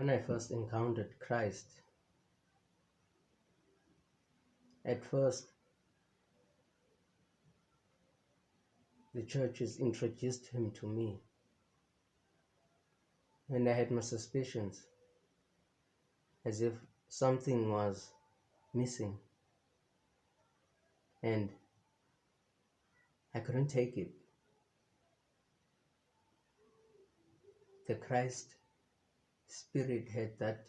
When I first encountered Christ, at first the churches introduced him to me, and I had my suspicions, as if something was missing, and I couldn't take it. The Christ Spirit had that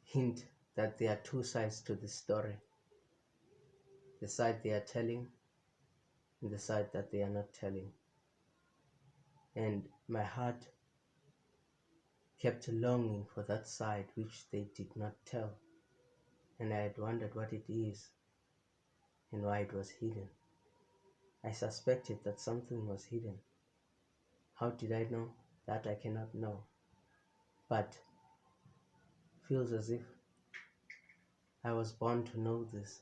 hint that there are two sides to the story: the side they are telling and the side that they are not telling. And my heart kept longing for that side which they did not tell, and I had wondered what it is and why it was hidden. I suspected that something was hidden. How did I know? That I cannot know, but feels as if I was born to know this,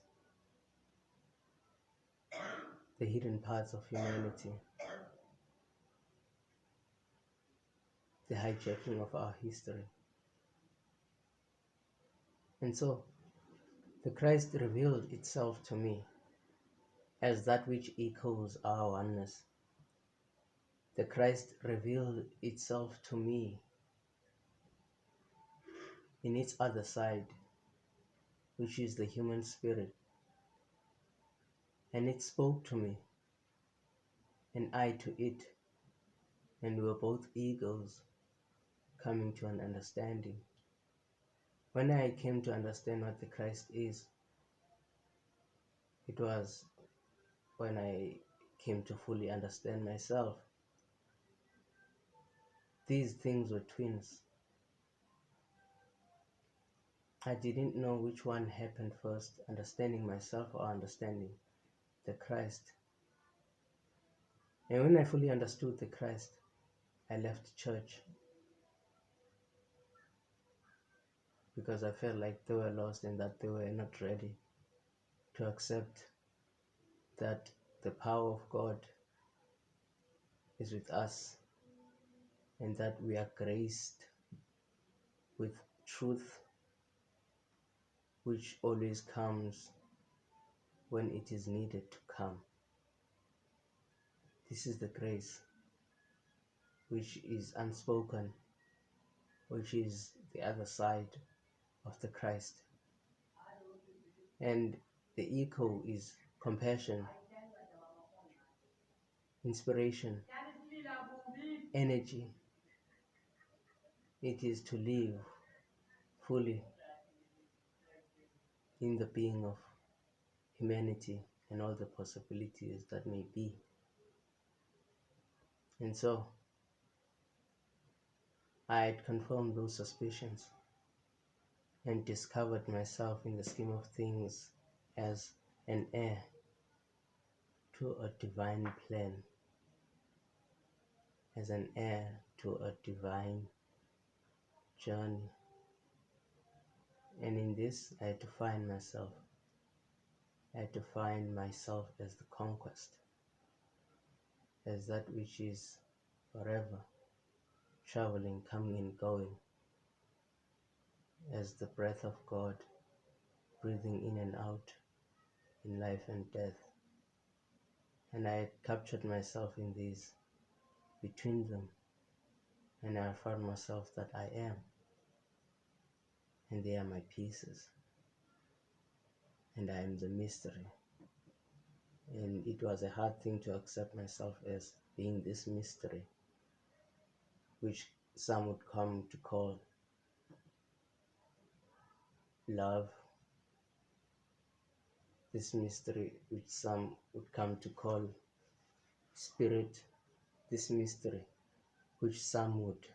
the hidden parts of humanity, the hijacking of our history. And so the Christ revealed itself to me as that which echoes our oneness. The Christ revealed itself to me in its other side, which is the human spirit. And it spoke to me, and I to it, and we were both egos coming to an understanding. When I came to understand what the Christ is, it was when I came to fully understand myself. These things were twins. I didn't know which one happened first, understanding myself or understanding the Christ. And when I fully understood the Christ, I left church because I felt like they were lost and that they were not ready to accept that the power of God is with us and that we are graced with truth, which always comes when it is needed to come. This is the grace which is unspoken, which is the other side of the Christ. And the echo is compassion, inspiration, energy. It is to live fully in the being of humanity and all the possibilities that may be. And so I had confirmed those suspicions and discovered myself in the scheme of things as an heir to a divine plan, as an heir to a divine journey. And in this, I had to find myself. I had to find myself as the conquest, as that which is forever, traveling, coming and going, as the breath of God, breathing in and out in life and death. And I had captured myself in these, between them, and I found myself that I am, and they are my pieces, and I am the mystery. And it was a hard thing to accept myself as being this mystery, which some would come to call love, this mystery which some would come to call spirit, this mystery which some would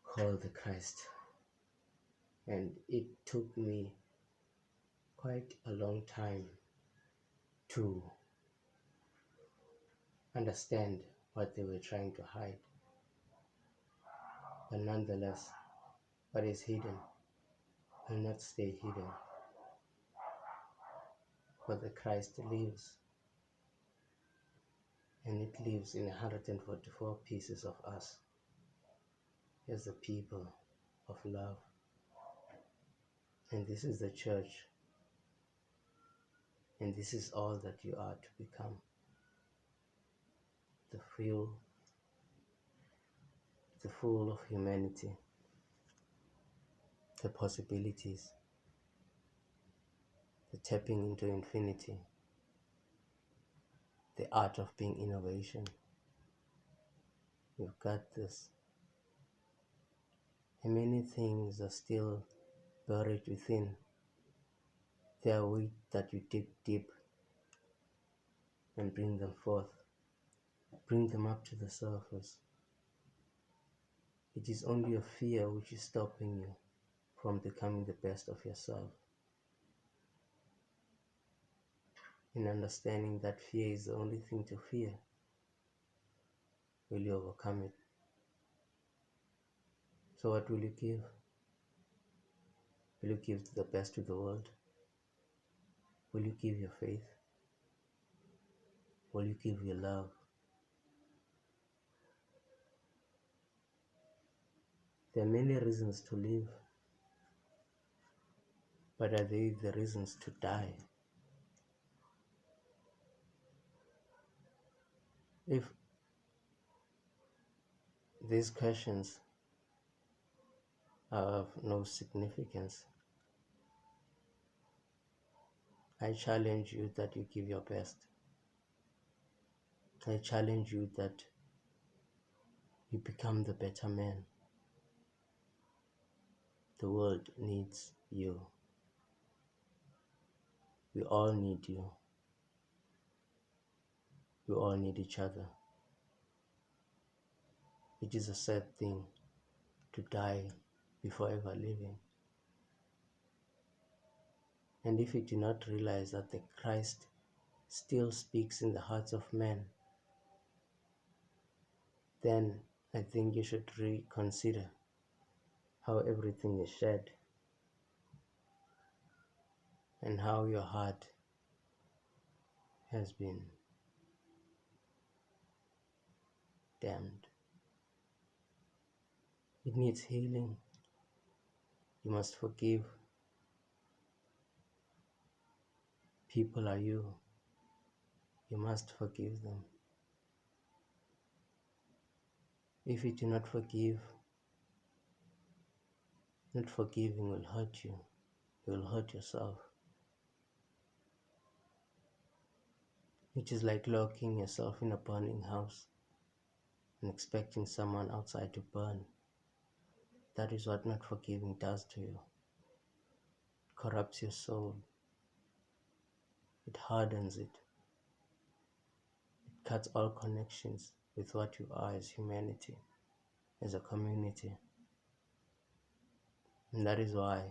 call the Christ. And it took me quite a long time to understand what they were trying to hide. But nonetheless, what is hidden will not stay hidden, for the Christ lives, and it lives in 144 pieces of us. as a people of love. And this is the church, and this is all that you are to become. The full of humanity, the possibilities, the tapping into infinity, the art of being innovation. You've got this. And many things are still buried within. They are wait that you dig deep and bring them forth. Bring them up to the surface. It is only your fear which is stopping you from becoming the best of yourself. In understanding that fear is the only thing to fear, will you overcome it? So what will you give? Will you give the best to the world? Will you give your faith? Will you give your love? There are many reasons to live, but are they the reasons to die? If these questions are of no significance, I challenge you that you give your best. I challenge you that you become the better man. The world needs you. We all need you. We all need each other. It is a sad thing to die before ever living. And if you do not realize that the Christ still speaks in the hearts of men, then I think you should reconsider how everything is shed and how your heart has been damned. It needs healing. You must forgive. People are you. You must forgive them. If you do not forgive, not forgiving will hurt you. You will hurt yourself. It is like locking yourself in a burning house and expecting someone outside to burn. That is what not forgiving does to you. It corrupts your soul. It hardens it. It cuts all connections with what you are as humanity, as a community. And that is why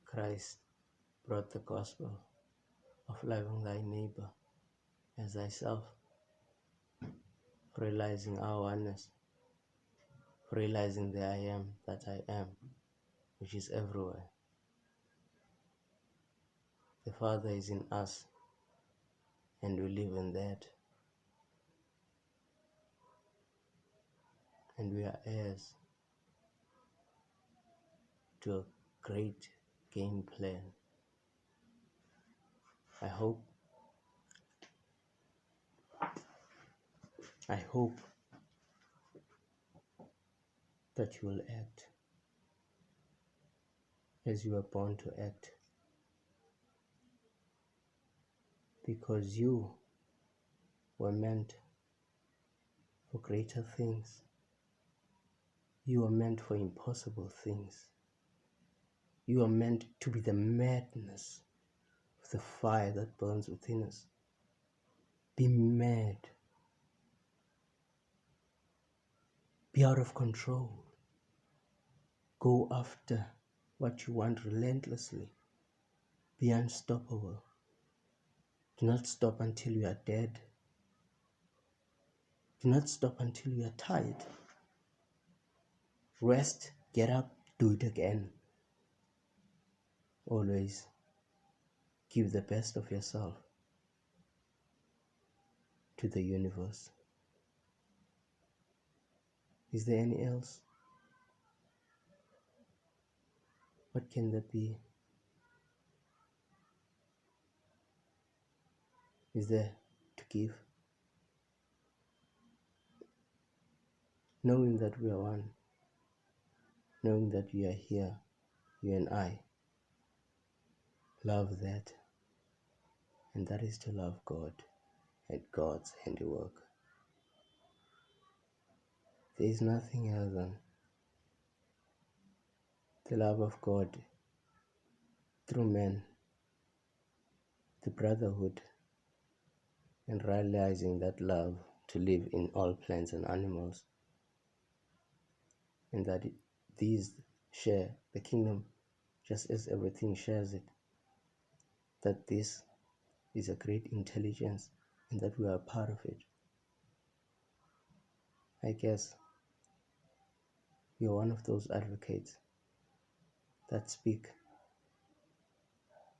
Christ brought the gospel of loving thy neighbor as thyself, realizing our oneness, realizing the I am that I am, which is everywhere. The Father is in us, and we live in that. And we are heirs to a great game plan. I hope that you will act as you were born to act, because you were meant for greater things. You are meant for impossible things. You are meant to be the madness of the fire that burns within us. Be mad. Be out of control. Go after what you want relentlessly. Be unstoppable. Do not stop until you are dead. Do not stop until you are tired. Rest, get up, do it again. Always give the best of yourself to the universe. Is there any else? What can that be? Is there to give? Knowing that we are one, knowing that we are here, you and I, love that, and that is to love God and God's handiwork. There is nothing else than the love of God through men, the brotherhood, and realizing that love to live in all plants and animals, and that these share the kingdom just as everything shares it, that this is a great intelligence and that we are part of it. I guess we are one of those advocates that speak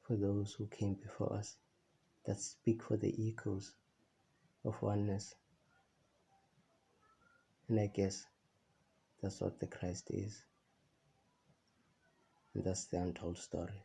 for those who came before us, that speak for the echoes of oneness. And I guess that's what the Christ is. And that's the untold story.